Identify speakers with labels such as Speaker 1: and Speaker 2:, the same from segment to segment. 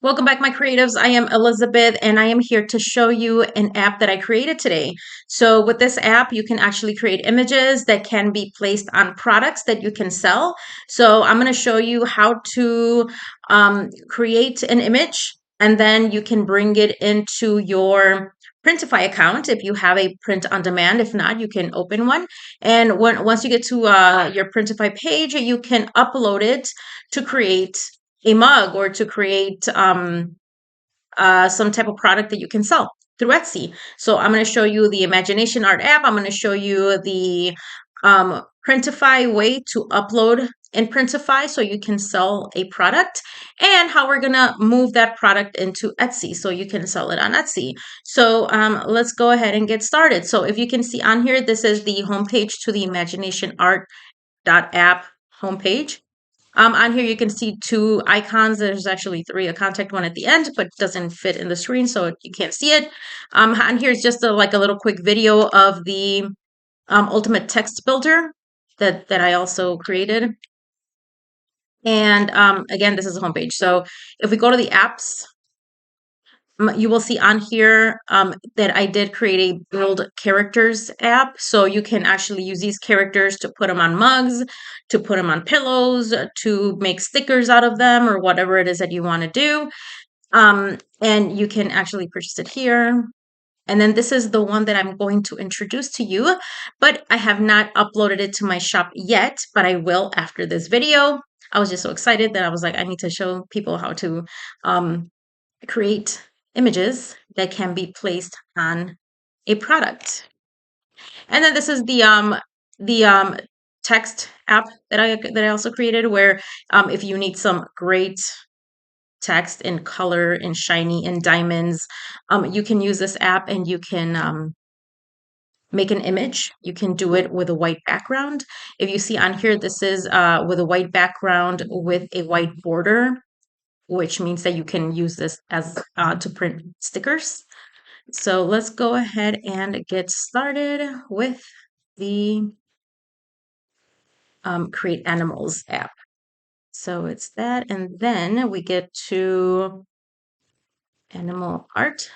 Speaker 1: Welcome back, my creatives. I am Elizabeth, and I am here to show you an app that I created today. So with this app, you can actually create images that can be placed on products that you can sell. So I'm going to show you how to create an image, and then you can bring it into your Printify account if you have a print on demand. If not, you can open one. And once you get to your Printify page, you can upload it to create a mug or to create some type of product that you can sell through Etsy. So I'm going to show you the Imagination Art app. I'm going to show you the Printify way to upload in Printify so you can sell a product, and how we're going to move that product into Etsy so you can sell it on Etsy. So let's go ahead and get started. So if you can see on here, this is the homepage to the Imagination Art app homepage. On here, you can see two icons. There's actually three, a contact one at the end, but doesn't fit in the screen, so you can't see it. On here is just like a little quick video of the Ultimate Text Builder that I also created. And again, this is a homepage. So if we go to the apps, you will see on here that I did create a build characters app. So you can actually use these characters to put them on mugs, to put them on pillows, to make stickers out of them, or whatever it is that you want to do. And you can actually purchase it here. And then this is the one that I'm going to introduce to you, but I have not uploaded it to my shop yet, but I will after this video. I was just so excited that I was like, I need to show people how to create images that can be placed on a product. And then this is the text app that I also created, where if you need some great text in color and shiny and diamonds, you can use this app and you can make an image. You can do it with a white background. If you see on here, this is with a white background with a white border, which means that you can use this as to print stickers. So let's go ahead and get started with the Create Animals app. So it's that, and then we get to Animal Art.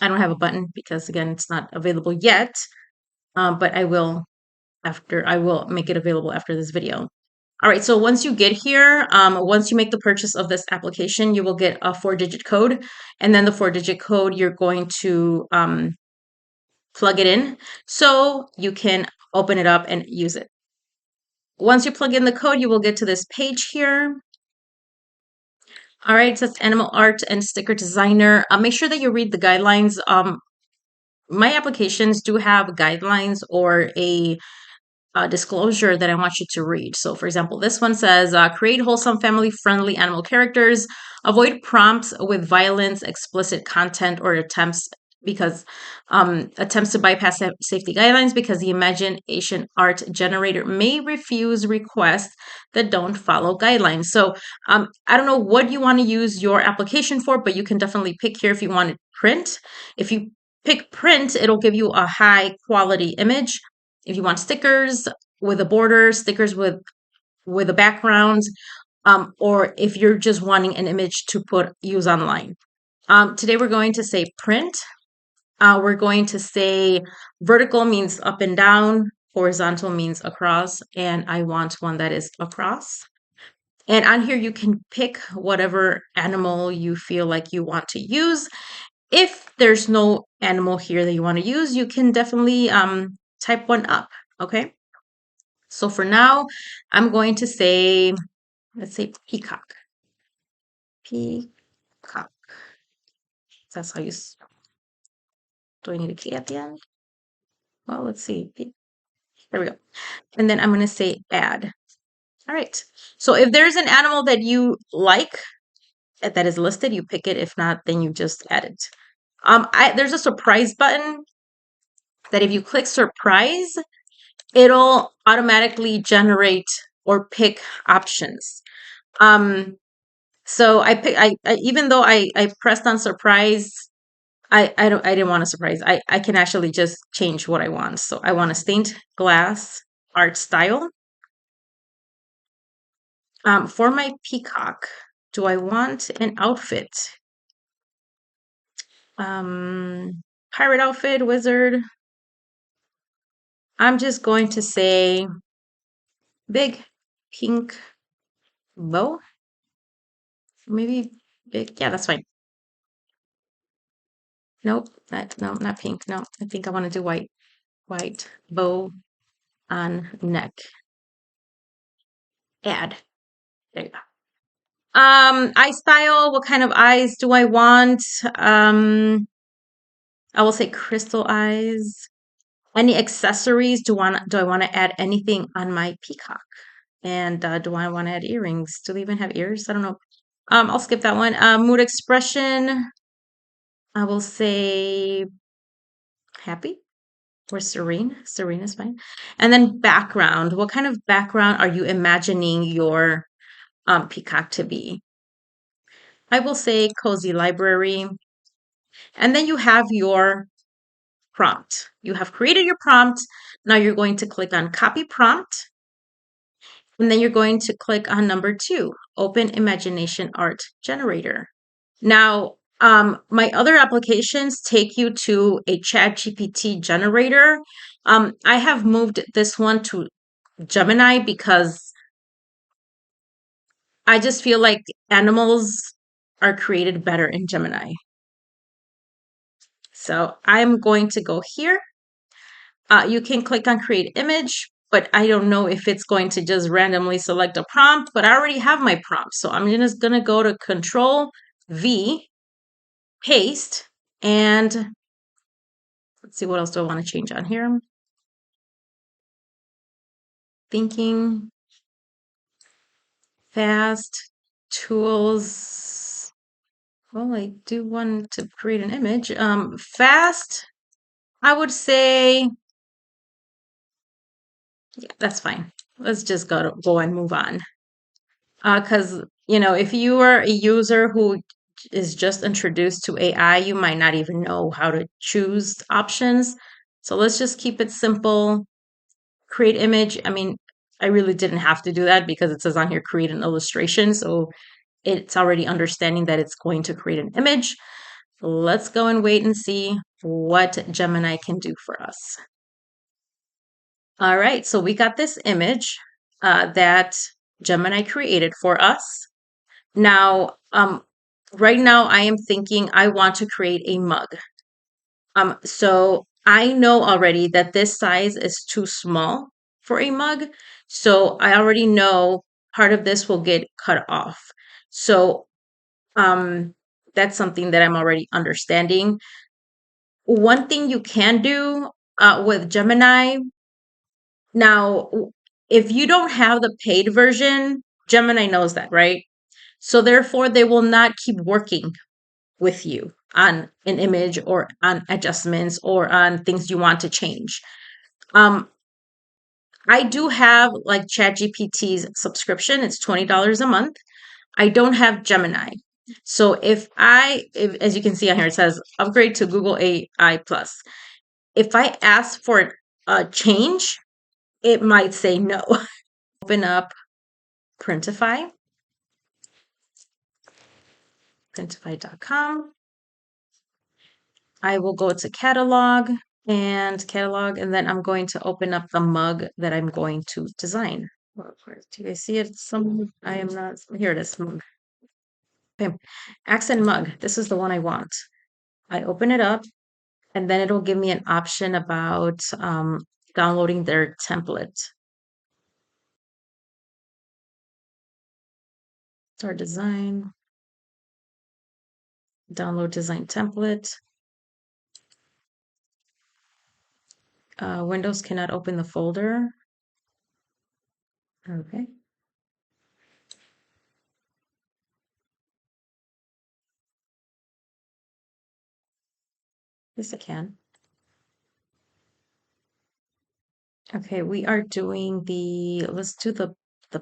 Speaker 1: I don't have a button because, again, it's not available yet, but I will make it available after this video. All right, so once you get here, once you make the purchase of this application, you will get a 4-digit code, and then the 4-digit code, you're going to plug it in so you can open it up and use it. Once you plug in the code, you will get to this page here. All right, it says Animal Art and Sticker Designer. Make sure that you read the guidelines. My applications do have guidelines or a disclosure that I want you to read. So, for example, this one says, create wholesome, family-friendly animal characters. Avoid prompts with violence, explicit content, or attempts to bypass safety guidelines, because the Imagination Art generator may refuse requests that don't follow guidelines. So I don't know what you want to use your application for, but you can definitely pick here if you want to print. If you pick print, it'll give you a high quality image. If you want stickers with a border, stickers with a background, or if you're just wanting an image to use online. Today we're going to say print. We're going to say vertical means up and down, horizontal means across, and I want one that is across. And on here, you can pick whatever animal you feel like you want to use. If there's no animal here that you want to use, you can definitely type one up, okay? So for now, I'm going to say, let's say peacock. Peacock. That's how you do I need a key at the end? Well, let's see. There we go. And then I'm going to say add. All right. So if there's an animal that you like that is listed, you pick it. If not, then you just add it. There's a surprise button that if you click surprise, it'll automatically generate or pick options. So I even though I pressed on surprise, I didn't want a surprise. I can actually just change what I want. So I want a stained glass art style. For my peacock, Do I want an outfit? Pirate outfit, wizard. I'm just going to say big pink bow. Maybe big. Yeah, that's fine. Nope. No, not pink. No, I think I want to do white. White bow on neck. Add. There you go. Eye style. What kind of eyes do I want? I will say crystal eyes. Any accessories? Do I want to add anything on my peacock? And do I want to add earrings? Do they even have ears? I don't know. I'll skip that one. Mood expression. I will say happy or serene. Serene is fine. And then background. What kind of background are you imagining your peacock to be? I will say cozy library. And then you have your prompt. You have created your prompt. Now you're going to click on copy prompt. And then you're going to click on number 2, open imagination art generator. Now, my other applications take you to a chat GPT generator. I have moved this one to Gemini because I just feel like animals are created better in Gemini. So I'm going to go here. You can click on create image, but I don't know if it's going to just randomly select a prompt, but I already have my prompt. So I'm just going to go to Control V, paste, and let's see what else do I want to change on here. Thinking, fast, tools. Well, I do want to create an image. Fast, I would say, yeah, that's fine. Let's just go and move on. Because, if you are a user who is just introduced to AI, you might not even know how to choose options. So let's just keep it simple. Create image. I mean, I really didn't have to do that because it says on here create an illustration. So it's already understanding that it's going to create an image. Let's go and wait and see what Gemini can do for us. All right, so we got this image that Gemini created for us. Now, right now I am thinking I want to create a mug. So I know already that this size is too small for a mug. So I already know part of this will get cut off. So that's something that I'm already understanding. One thing you can do with Gemini, now, if you don't have the paid version, Gemini knows that, right? So therefore, they will not keep working with you on an image or on adjustments or on things you want to change. Um, I do have like ChatGPT's subscription. It's $20 a month. I don't have Gemini. So as you can see on here, it says upgrade to Google AI Plus. If I ask for a change, it might say no. Open up Printify, printify.com. I will go to catalog, and then I'm going to open up the mug that I'm going to design. Do you guys see it? I am not, here it is. Okay. Accent mug. This is the one I want. I open it up, and then it'll give me an option about downloading their template. Start design, download design template. Windows cannot open the folder. Okay. Yes, I can. Okay, we are doing let's do the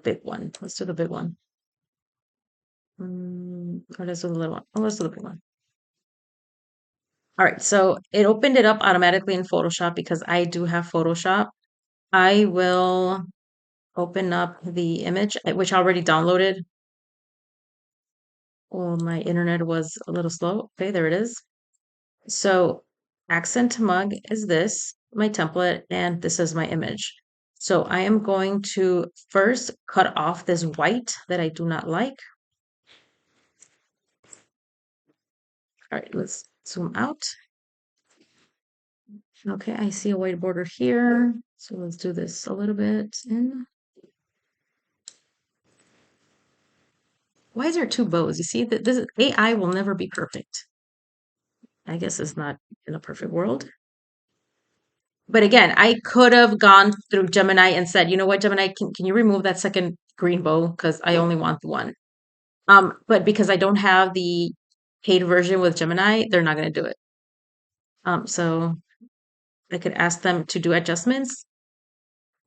Speaker 1: big one. Let's do the big one. Or let's do the little one. Oh, let's do the big one. All right, so it opened it up automatically in Photoshop because I do have Photoshop. I will open up the image, which I already downloaded. Oh, my internet was a little slow. Okay, there it is. So accent mug is this, my template, and this is my image. So I am going to first cut off this white that I do not like. All right, let's zoom out. Okay, I see a white border here. So let's do this a little bit in. Why is there two bows? You see that this AI will never be perfect. I guess it's not in a perfect world. But again, I could have gone through Gemini and said, you know what, Gemini, can you remove that second green bow? Because I only want the one. But because I don't have the paid version with Gemini, they're not going to do it. So I could ask them to do adjustments,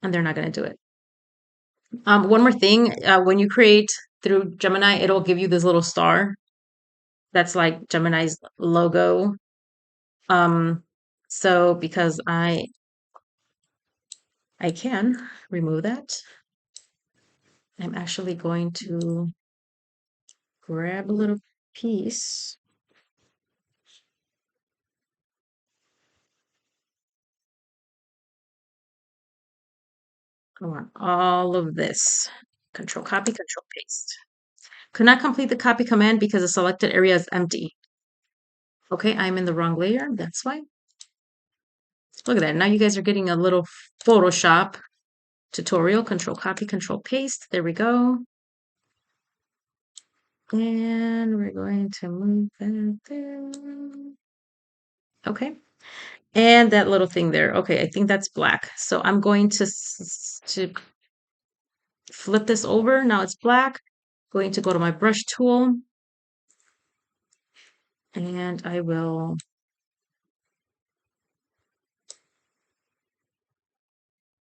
Speaker 1: and they're not going to do it. One more thing, when you create through Gemini, it'll give you this little star that's like Gemini's logo. Um, so because I can remove that, I'm actually going to grab a little piece. I want all of this. Control copy, control paste. Could not complete the copy command because the selected area is empty. Okay, I'm in the wrong layer. That's why. Look at that. Now you guys are getting a little Photoshop tutorial. Control copy, control paste. There we go. And we're going to move that there. Okay. And that little thing there. Okay, I think that's black. So I'm going to flip this over. Now it's black. Going to go to my brush tool. And I will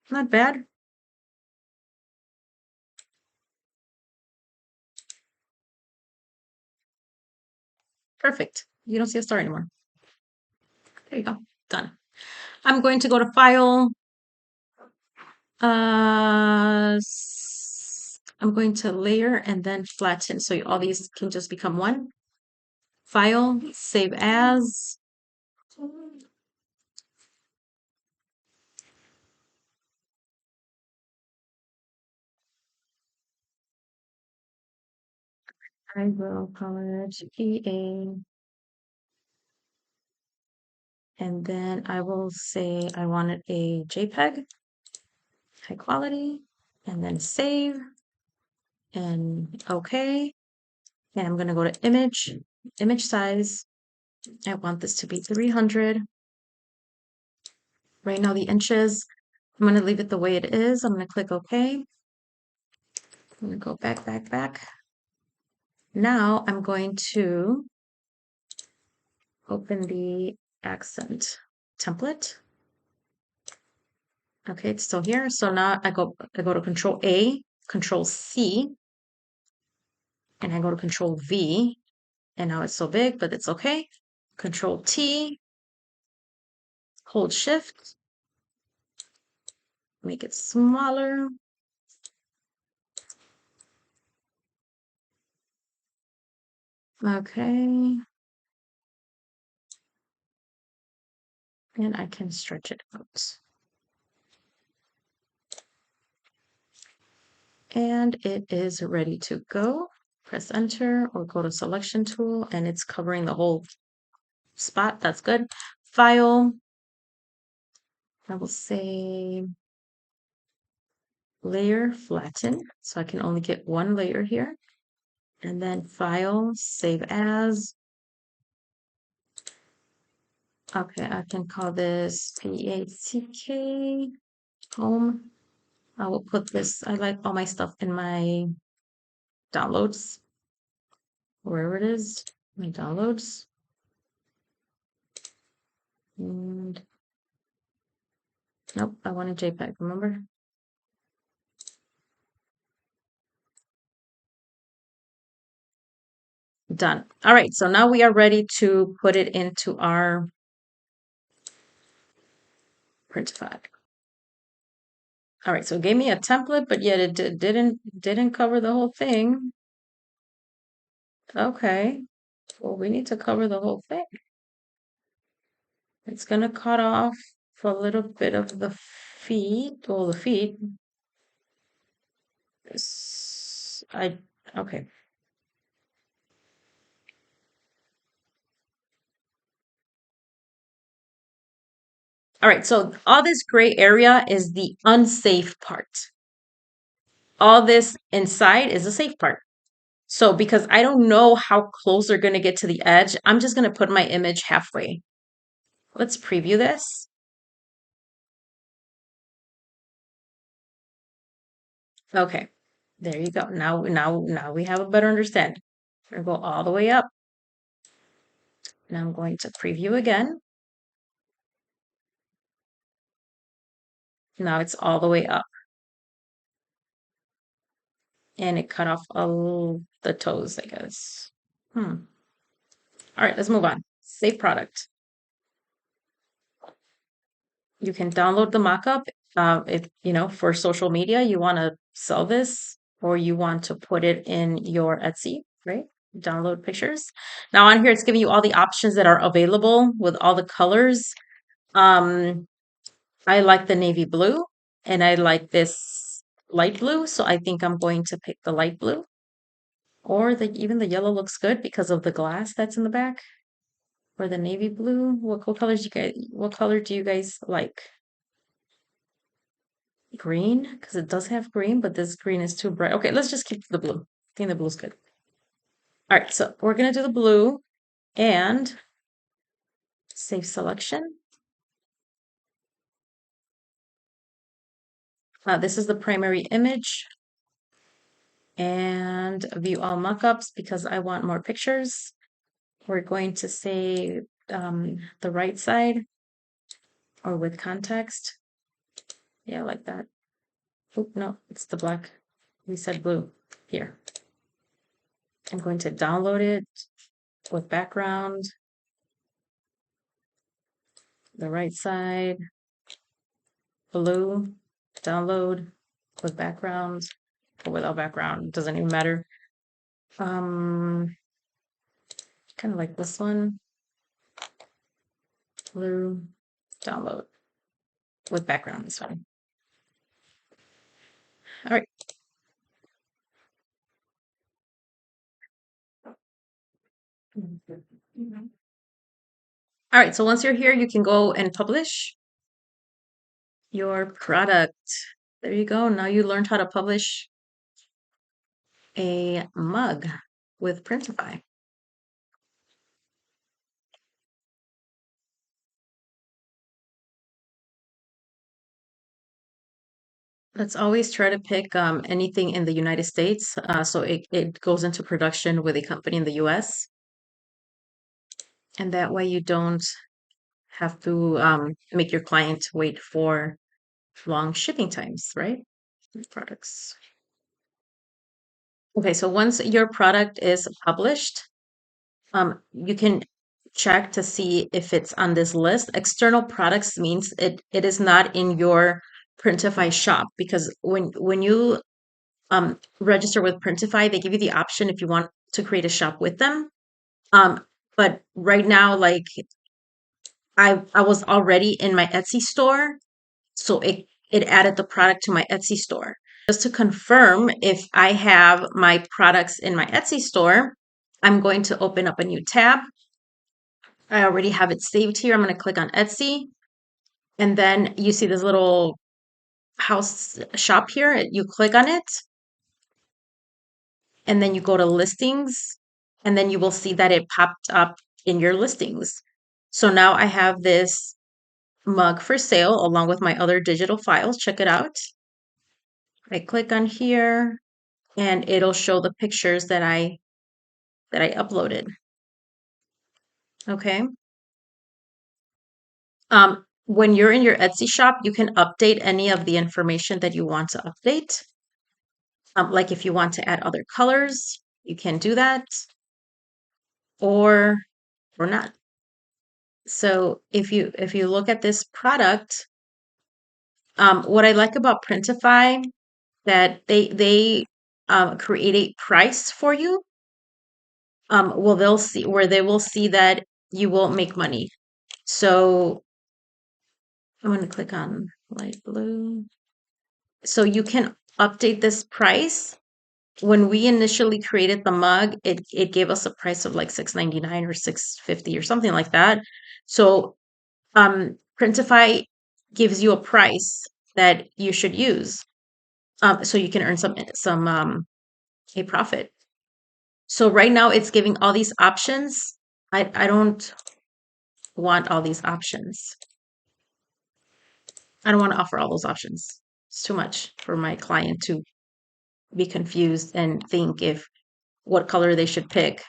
Speaker 1: not bad. Perfect. You don't see a star anymore. There you go. Done. I'm going to go to File. I'm going to Layer and then Flatten. So all these can just become one. File, Save As. I will call it EA. And then I will say I wanted a JPEG, high quality, and then save and OK. And I'm going to go to image size. I want this to be 300. Right now, the inches, I'm going to leave it the way it is. I'm going to click OK. I'm going to go back. Now I'm going to open the accent template. Okay, it's still here. So now I go to Control A, Control C, and I go to Control V. And now it's so big, but it's okay. Control T, hold Shift, make it smaller. Okay. And I can stretch it out. And it is ready to go. Press enter or go to selection tool and it's covering the whole spot. That's good. File. I will say layer flatten. So I can only get one layer here. And then file, save as. Okay, I can call this PATK home. I will put this, I like all my stuff in my downloads, wherever it is, my downloads. And nope, I want a JPEG, remember? Done. All right, so now we are ready to put it into our Printify. All right, so it gave me a template, but yet it didn't cover the whole thing. Okay. Well, we need to cover the whole thing. It's gonna cut off a little bit of the feet. Well, the feet. I okay. All right. So all this gray area is the unsafe part. All this inside is the safe part. So because I don't know how close they're gonna get to the edge, I'm just gonna put my image halfway. Let's preview this. Okay. There you go. Now we have a better understanding. We're gonna go all the way up. Now I'm going to preview again. Now it's all the way up. And it cut off all the toes, I guess. Hmm. All right, let's move on. Save product. You can download the mockup. If you know, for social media, you want to sell this or you want to put it in your Etsy, right? Download pictures. Now on here, it's giving you all the options that are available with all the colors. Um, I like the navy blue and I like this light blue, so I think I'm going to pick the light blue. Or even the yellow looks good because of the glass that's in the back. Or the navy blue. What colors you guys what color do you guys like? Green? Because it does have green, but this green is too bright. Okay, let's just keep the blue. I think the blue's good. All right, so we're gonna do the blue and save selection. This is the primary image and view all mockups because I want more pictures. We're going to say the right side or with context. Yeah, like that. Oh, no, it's the black. We said blue here. I'm going to download it with background, the right side, blue, download with background or without background, doesn't even matter. Um, kind of like this one, blue, download with background, this one. All right. All right, so once you're here, you can go and publish your product. There you go. Now you learned how to publish a mug with Printify. Let's always try to pick anything in the United States, so it goes into production with a company in the US. And that way you don't have to make your client wait for long shipping times, right? Products. Okay, so once your product is published, you can check to see if it's on this list. External products means it is not in your Printify shop because when you register with Printify, they give you the option if you want to create a shop with them. But right now, like I was already in my Etsy store, so it added the product to my Etsy store. Just to confirm if I have my products in my Etsy store, I'm going to open up a new tab. I already have it saved here. I'm going to click on Etsy, and then you see this little house shop here. You click on it, and then you go to listings, and then you will see that it popped up in your listings. So now I have this mug for sale along with my other digital files. Check it out. I click on here and it'll show the pictures that I uploaded. Okay. When you're in your Etsy shop, you can update any of the information that you want to update. Like if you want to add other colors, you can do that or not. So if you look at this product, what I like about Printify that they create a price for you. well, they'll see where they will see that you won't make money. So I'm going to click on light blue. So you can update this price. When we initially created the mug, it gave us a price of like 6.99 or 6.50 or something like that. So Printify gives you a price that you should use, so you can earn some a profit. So right now it's giving all these options. I don't want all these options. I don't want to offer all those options. It's too much for my client to be confused and think if what color they should pick.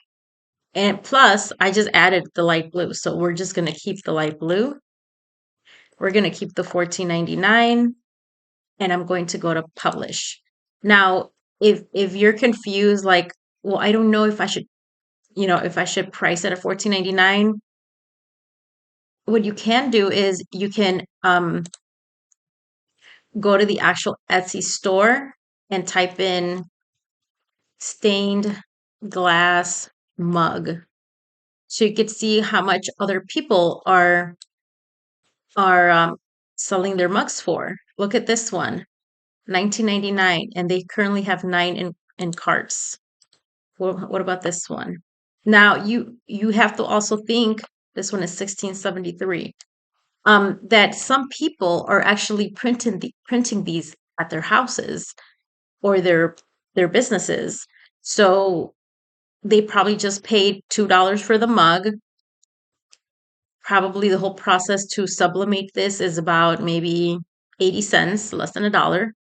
Speaker 1: And plus, I just added the light blue. So we're just going to keep the light blue. We're going to keep the 14.99, and I'm going to go to publish. Now, if you're confused, like, well, I don't know if I should, if I should price it at 14.99, what you can do is you can go to the actual Etsy store and type in stained glass mug. So you could see how much other people are selling their mugs for. Look at this one, 19.99, and they currently have 9 in carts. What about this one? Now you have to also think this one is 16.73. That some people are actually printing these at their houses or their businesses. So they probably just paid $2 for the mug. Probably the whole process to sublimate this is about maybe 80 cents, less than a dollar.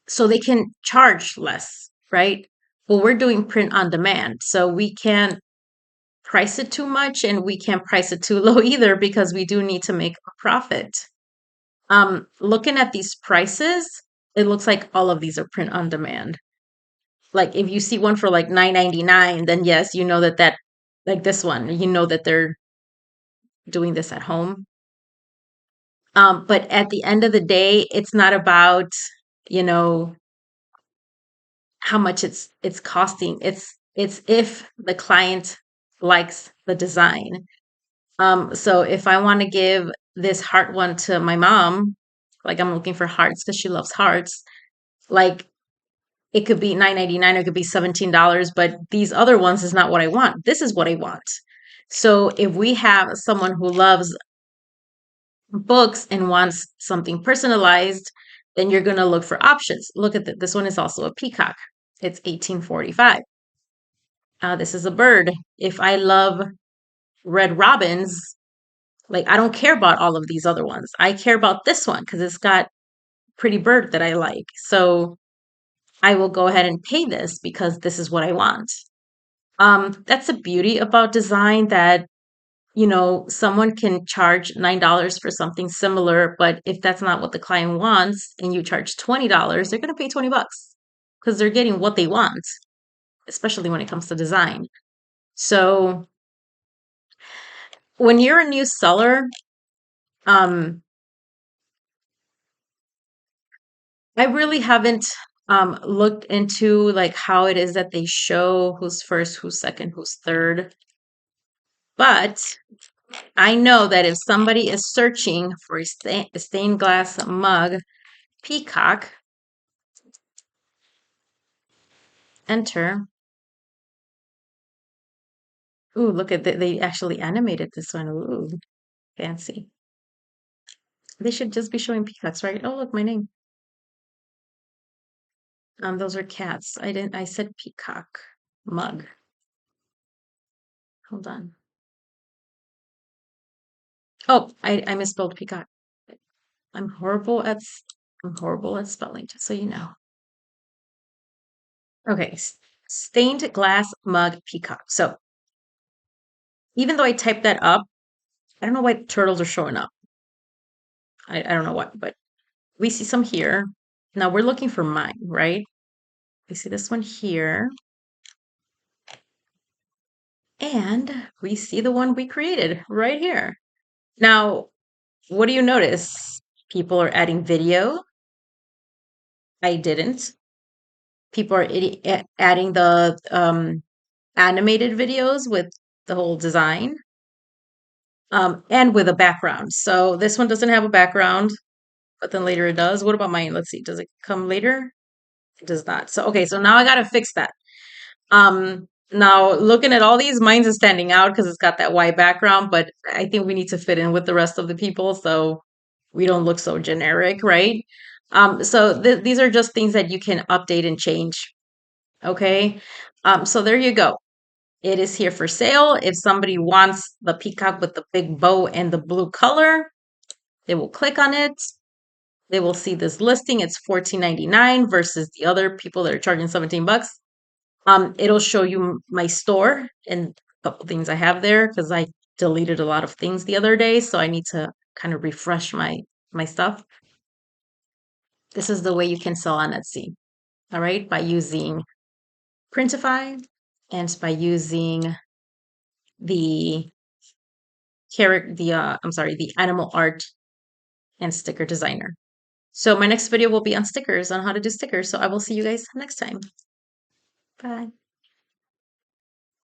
Speaker 1: So they can charge less, right? Well, we're doing print on demand. So we can't price it too much and we can't price it too low either because we do need to make a profit. Looking at these prices, it looks like all of these are print on demand. Like if you see one for like 9.99, then yes, you know that like this one, you know that they're doing this at home. But at the end of the day, it's not about, you know, how much it's costing. It's if the client likes the design. So if I want to give this heart one to my mom, like I'm looking for hearts because she loves hearts, like it could be 9.99 or it could be $17, but these other ones is not what I want. This is what I want. So if we have someone who loves books and wants something personalized, then you're going to look for options. Look at this one is also a peacock. It's 18.45. This is a bird. If I love red robins, like I don't care about all of these other ones. I care about this one because it's got pretty bird that I like. So I will go ahead and pay this because this is what I want. That's the beauty about design that someone can charge $9 for something similar, but if that's not what the client wants and you charge $20, they're going to pay 20 bucks because they're getting what they want, especially when it comes to design. So when you're a new seller, um, I really haven't looked into like how it is that they show who's first, who's second, who's third. But I know that if somebody is searching for a stained glass mug, peacock, enter. Ooh, look at that. They actually animated this one. Ooh, fancy. They should just be showing peacocks, right? Oh, look, my name. Those are cats. I said peacock mug. Hold on. Oh, I misspelled peacock. I'm horrible at I'm horrible at spelling, just so you know. Okay, stained glass mug peacock. So even though I typed that up, I don't know why turtles are showing up. I don't know what, but we see some here. Now we're looking for mine, right? We see this one here. And we see the one we created right here. Now, what do you notice? People are adding video. I didn't. People are adding animated videos with the whole design, and with a background. So this one doesn't have a background, but then later it does. What about mine? Let's see. Does it come later? It does not. So, okay, so now I gotta fix that. Now looking at all these, mine's is standing out because it's got that white background, but I think we need to fit in with the rest of the people so we don't look so generic, right? So these are just things that you can update and change. Okay. So there you go. It is here for sale. If somebody wants the peacock with the big bow and the blue color, they will click on it. They will see this listing. It's $14.99 versus the other people that are charging 17 bucks. It'll show you my store and a couple things I have there because I deleted a lot of things the other day, so I need to kind of refresh my stuff. This is the way you can sell on Etsy. All right, by using Printify and by using the the animal art and sticker designer. So my next video will be on stickers, on how to do stickers. So I will see you guys next time. Bye.